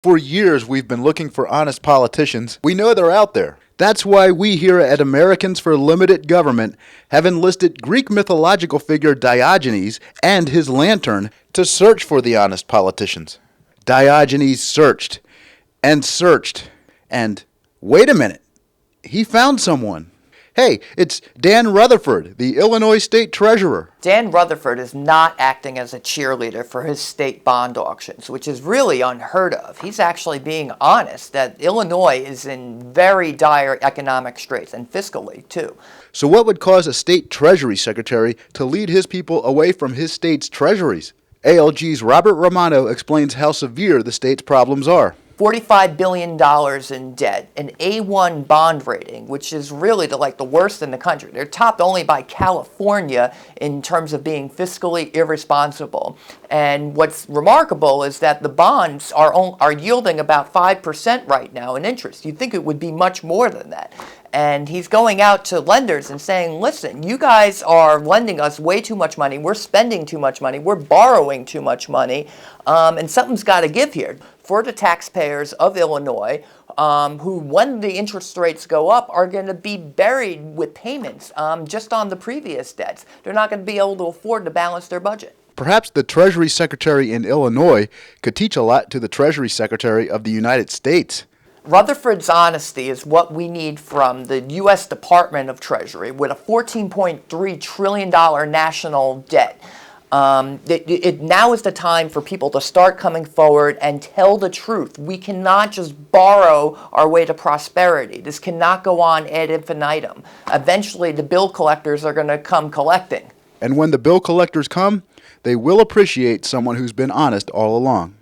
For years, we've been looking for honest politicians. We know they're out there. That's why we here at Americans for Limited Government have enlisted Greek mythological figure Diogenes and his lantern to search for the honest politicians. Diogenes searched and searched and, wait a minute, he found someone. Hey, it's Dan Rutherford, the Illinois State Treasurer. Dan Rutherford is not acting as a cheerleader for his state bond auctions, which is really unheard of. He's actually being honest that Illinois is in very dire economic straits, and fiscally too. So what would cause a state treasury secretary to lead his people away from his state's treasuries? ALG's Robert Romano explains how severe the state's problems are. $45 billion in debt, an A1 bond rating, which is really the worst in the country. They're topped only by California in terms of being fiscally irresponsible. And what's remarkable is that the bonds are yielding about 5% right now in interest. You'd think it would be much more than that. And he's going out to lenders and saying, listen, you guys are lending us way too much money. We're spending too much money. We're borrowing too much money. And something's got to give here for the taxpayers of Illinois, who, when the interest rates go up, are going to be buried with payments just on the previous debts. They're not going to be able to afford to balance their budget. Perhaps the Treasury Secretary in Illinois could teach a lot to the Treasury Secretary of the United States. Rutherford's honesty is what we need from the U.S. Department of Treasury with a $14.3 trillion national debt. Now is the time for people to start coming forward and tell the truth. We cannot just borrow our way to prosperity. This cannot go on ad infinitum. Eventually, the bill collectors are going to come collecting. And when the bill collectors come, they will appreciate someone who's been honest all along.